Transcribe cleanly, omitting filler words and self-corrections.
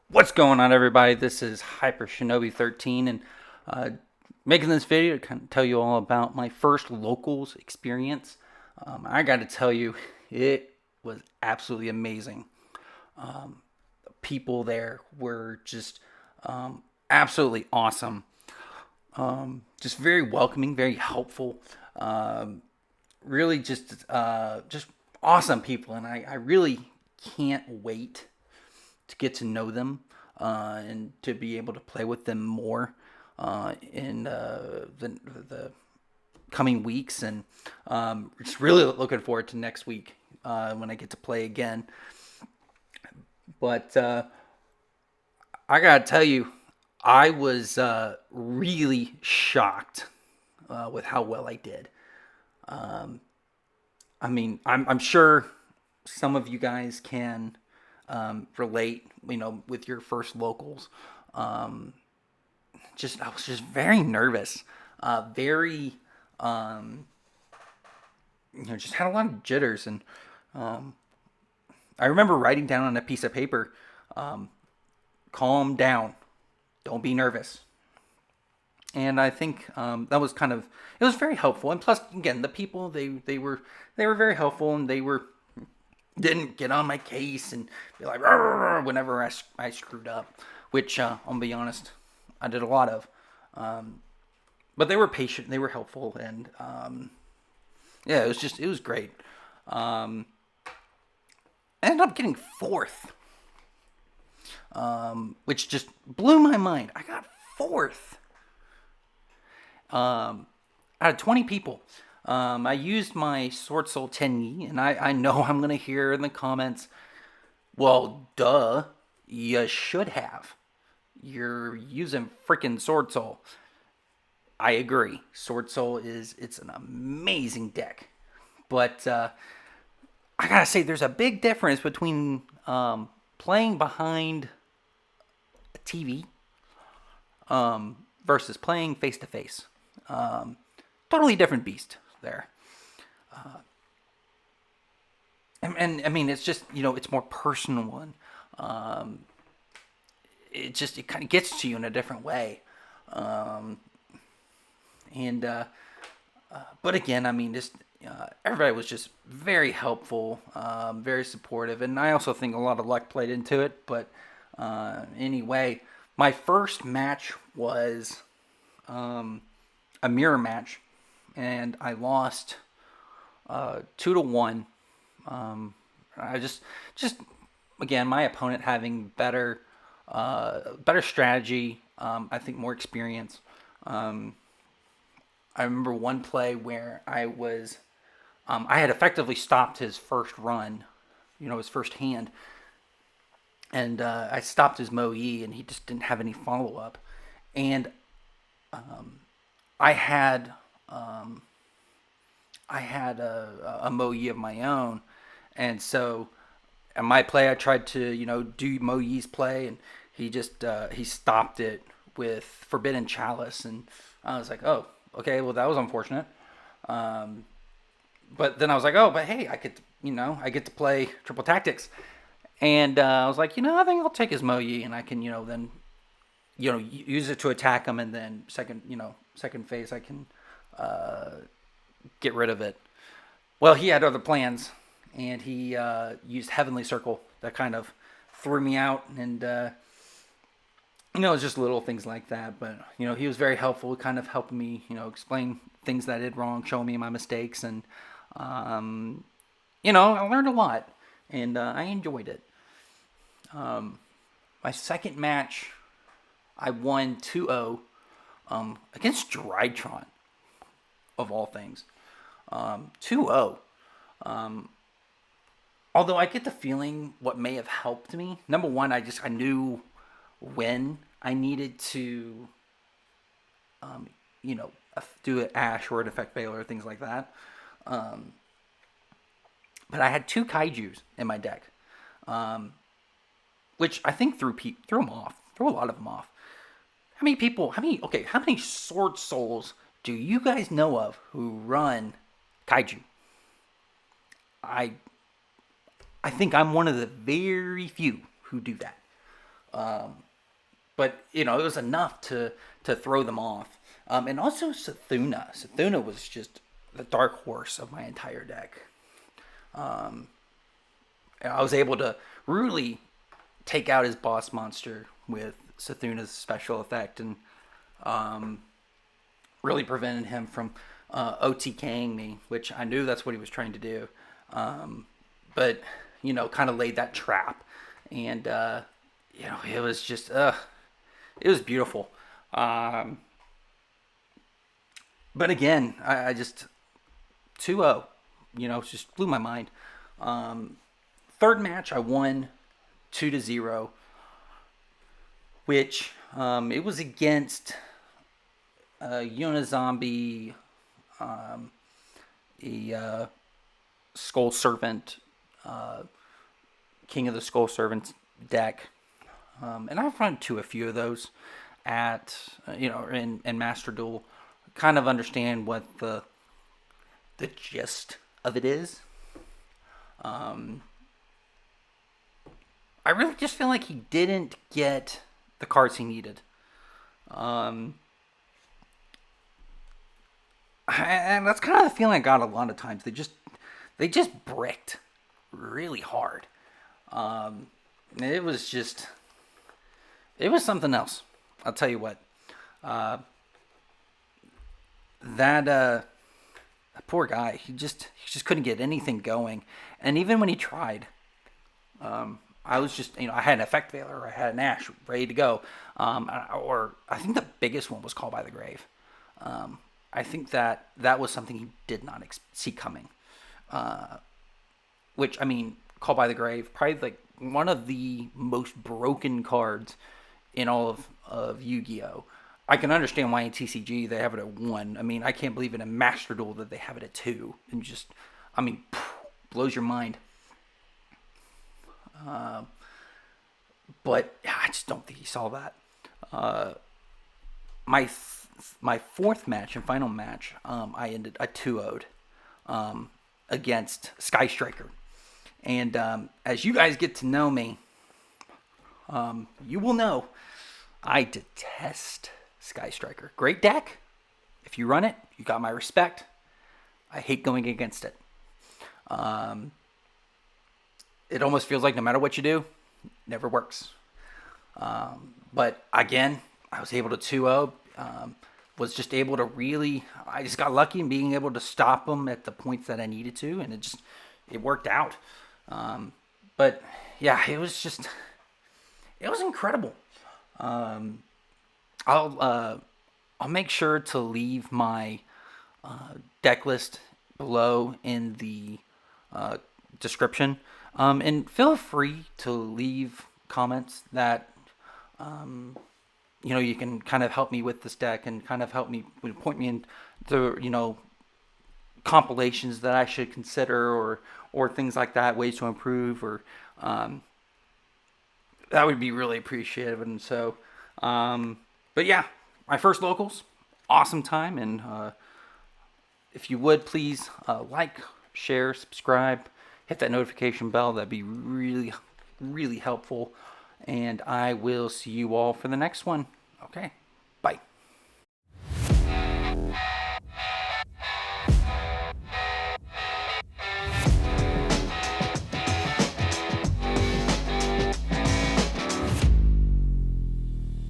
What's going on, everybody? This is Hyper Shinobi 13, and uh, making this video to kind of tell you all about my first locals experience. I got to tell you, it was absolutely amazing. The people there were just absolutely awesome. Just very welcoming, very helpful. Really, just awesome people, and I really can't wait to get to know them and to be able to play with them more in the coming weeks. And just really looking forward to next week when I get to play again. But I gotta tell you, I was really shocked with how well I did. I mean, I'm sure some of you guys can relate, with your first locals. Um, I was just very nervous, very, um, just had a lot of jitters, and um, I remember writing down on a piece of paper, um, calm down, don't be nervous. And I think that was it was very helpful. And plus, again, the people they were very helpful, and they were didn't get on my case and be like whenever I screwed up, which I'll be honest, I did a lot of. Um, but they were patient, they were helpful, and yeah, it was great. Um, I ended up getting fourth, which just blew my mind. I got fourth out of 20 people. I used my Swordsoul Tenyi, and I know I'm going to hear in the comments, well, duh, you should have. You're using freaking Swordsoul. I agree. It's an amazing deck. But I gotta say, there's a big difference between playing behind a TV versus playing face to face. Totally different beast there. And I mean, it's just, it's more personal, and it kind of gets to you in a different way. Um, and but again, I mean, just everybody was just very helpful, very supportive, and I also think a lot of luck played into it. But anyway, my first match was a mirror match, and I lost 2-1. I just again, my opponent having better strategy. I think more experience. I remember one play where I had effectively stopped his first run, his first hand, and I stopped his Mo Ye, and he just didn't have any follow up, and I had a Mo Ye of my own, and so in my play I tried to do Mo Ye's play, and he stopped it with Forbidden Chalice, and I was like, oh, okay, well that was unfortunate. Um, but then I was like, oh, but hey, I get to play Triple Tactics, and I was like, I think I'll take his Mo Ye, and I can then use it to attack him, and then second phase I can get rid of it. Well, he had other plans, and he used Heavenly Circle that kind of threw me out, and it's just little things like that. But he was very helpful, kind of helping me, explain things that I did wrong, showing me my mistakes, and I learned a lot, and I enjoyed it. My second match, I won 2-0 against Drytron, of all things. 2-0. Although I get the feeling what may have helped me. Number one, I knew when I needed to, um, do an Ash or an Effect Veil or things like that. Um, but I had two Kaijus in my deck, um, which I think threw them off, threw a lot of them off. How many Sword Souls do you guys know of who run Kaiju? I I think I'm one of the very few who do that. But it was enough to throw them off. And also Shthana. Shthana was just the dark horse of my entire deck. I was able to really take out his boss monster with Shthana's special effect, and really prevented him from OTKing me, which I knew that's what he was trying to do. But kind of laid that trap, and it was just it was beautiful. But again, I just 2-0, just blew my mind. Third match, I won 2-0, which it was against Unizombie, a Skull Servant, King of the Skull Servants deck. And I've run to a few of those at, in Master Duel. Kind of understand what the gist of it is. I really just feel like he didn't get the cards he needed. And that's kind of the feeling I got a lot of times. They just bricked really hard. It was something else. I'll tell you what. That poor guy, he just couldn't get anything going. And even when he tried, I was just, I had an Effect Veiler, I had an Ash ready to go. Or I think the biggest one was Call by the Grave. I think that was something he did not see coming. Which, Call by the Grave, probably like one of the most broken cards in all of Yu-Gi-Oh! I can understand why in TCG they have it at 1. I can't believe in a Master Duel that they have it at 2. And just, blows your mind. But I just don't think he saw that. My fourth match and final match, I 2-0'd against Sky Striker. And as you guys get to know me, you will know I detest Sky Striker. Great deck. If you run it, you got my respect. I hate going against it. It almost feels like no matter what you do, it never works. But again, I was able to 2-0. Was just able to I just got lucky in being able to stop them at the points that I needed to, and it worked out. But yeah, it was incredible. I'll make sure to leave my deck list below in the description, and feel free to leave comments that you can kind of help me with this deck and kind of help me point me into compilations that I should consider, or things like that, ways to improve, or that would be really appreciated. And so, but yeah, my first locals, awesome time. And if you would please like, share, subscribe, hit that notification bell. That'd be really, really helpful. And I will see you all for the next one. Okay.